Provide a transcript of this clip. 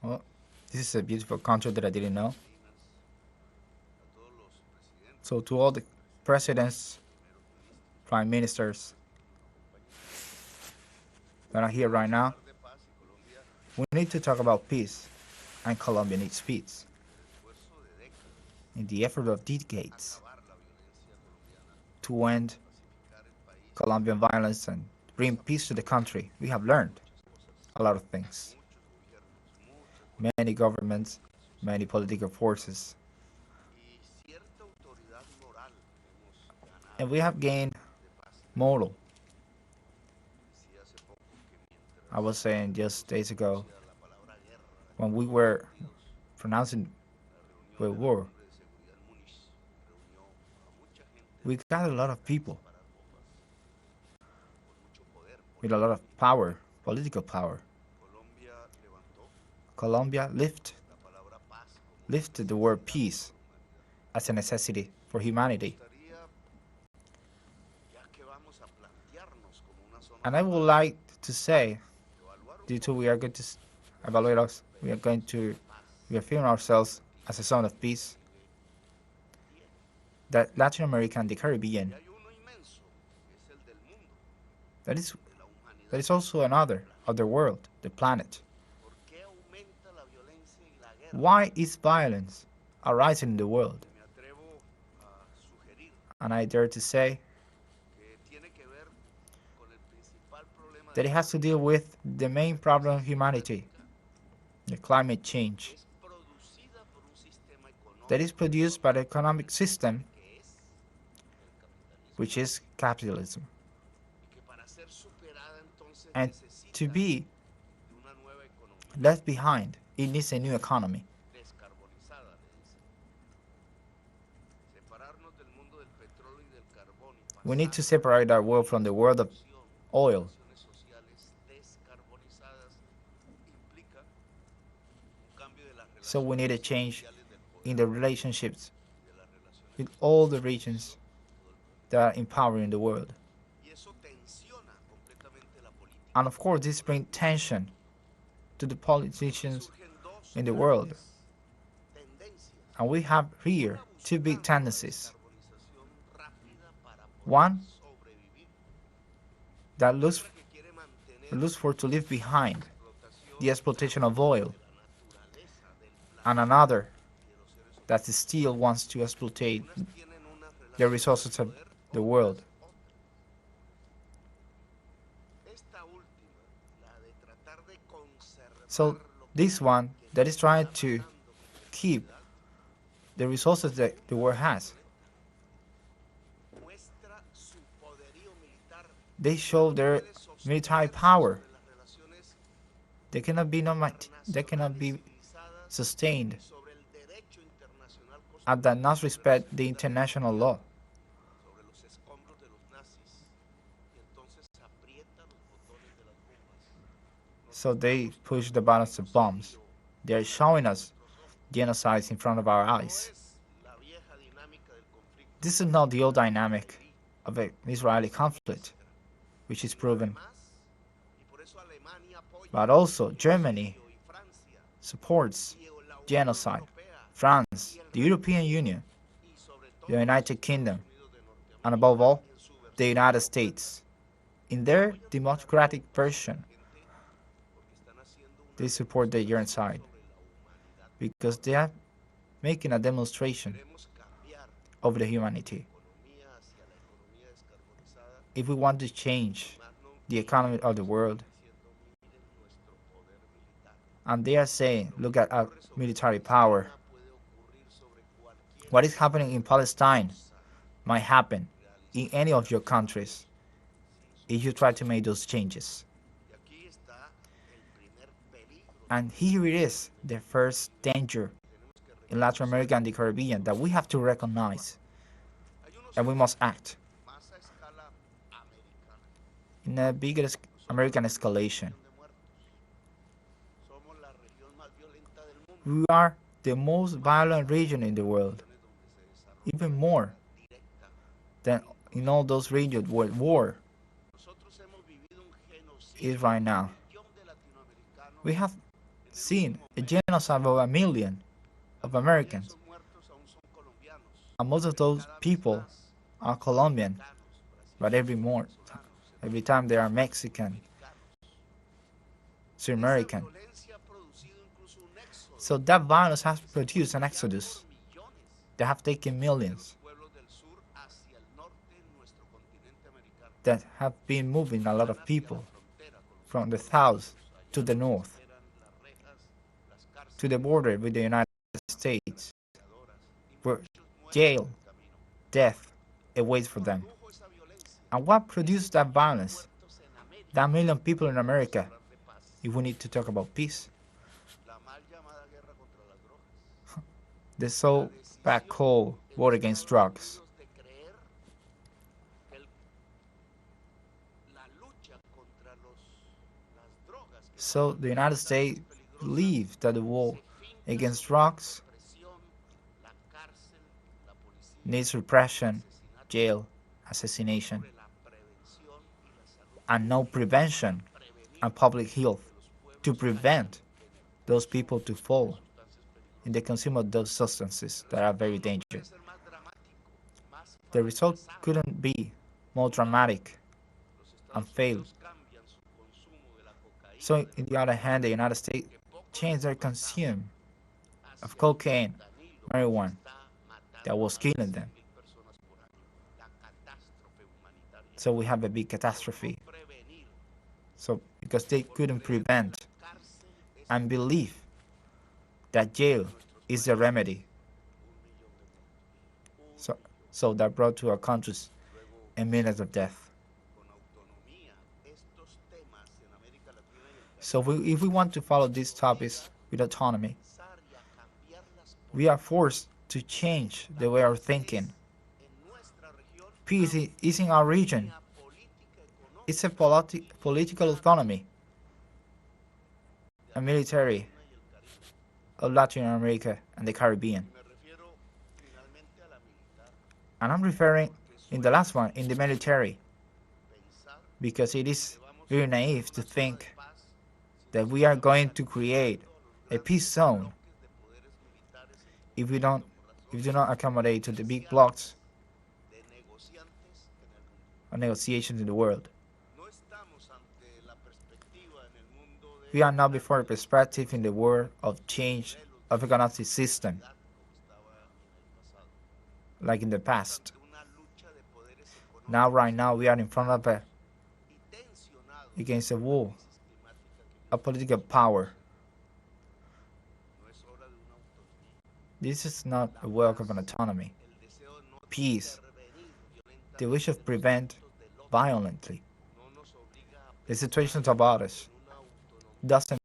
Well, this is a beautiful country that I didn't know. So to all the presidents, prime ministers that are here right now, we need to talk about peace, and Colombia needs peace. In the effort of decades to end Colombian violence and bring peace to the country, we have learned a lot of things. Many governments, many political forces, and we have gained moral. I was saying just days ago when we were pronouncing the war, we got a lot of people with a lot of power, political power. Colombia lifted the word peace as a necessity for humanity. And I would like to say, due to we are going to evaluate us, we are going to reaffirm ourselves as a zone of peace, that Latin America and the Caribbean, that is also another of the world, the planet. Why is violence arising in the world? And I dare to say that it has to deal with the main problem of humanity, the climate change, that is produced by the economic system, which is capitalism. And to be left behind, it needs a new economy. We need to separate our world from the world of oil. So we need a change in the relationships with all the regions that are empowering the world. And of course, this brings tension to the politicians in the world. And we have here two big tendencies. One that looks for to leave behind the exploitation of oil, and another that still wants to exploit the resources of the world. So this one that is trying to keep the resources that the world has, they show their military power. They cannot be sustained and that not respect the international law. So they push the buttons of bombs. They are showing us genocides in front of our eyes. This is not the old dynamic of an Israeli conflict, which is proven. But also Germany supports genocide, France, the European Union, the United Kingdom, and above all, the United States. In their democratic version, they support the genocide because they are making a demonstration of the humanity. If we want to change the economy of the world, and they are saying, look at our military power. What is happening in Palestine might happen in any of your countries if you try to make those changes. And here it is, the first danger in Latin America and the Caribbean that we have to recognize, and we must act in a bigger American escalation. We are the most violent region in the world, even more than in all those regions where war is right now. We have seen a genocide of 1 million of Americans, and most of those people are Colombian, but every time they are Mexican, South American. So that violence has produced an exodus. They have taken millions that have been moving a lot of people from the south to the north, to the border with the United States, where jail, death awaits for them. And what produced that violence? That million people in America, if we need to talk about peace. The so-called cold war against drugs. So the United States believes that the war against drugs needs repression, jail, assassination, and no prevention and public health to prevent those people to fall in the consume of those substances that are very dangerous. The result couldn't be more dramatic and fail. So, on the other hand, the United States changed their consume of cocaine, marijuana, that was killing them. So we have a big catastrophe. So because they couldn't prevent and believe that jail is the remedy. So that brought to our countries a millions of death. So if we want to follow these topics with autonomy, we are forced to change the way of thinking. Peace is in our region. It's a political autonomy, a military of Latin America and the Caribbean. And I'm referring in the last one, in the military, because it is very naive to think that we are going to create a peace zone if we do not accommodate to the big blocks of negotiations in the world. We are now before a perspective in the world of change of economic system, like in the past. Right now, we are in front of against a war of political power. This is not a work of an autonomy. Peace, the wish of prevent violently. The situations about us doesn't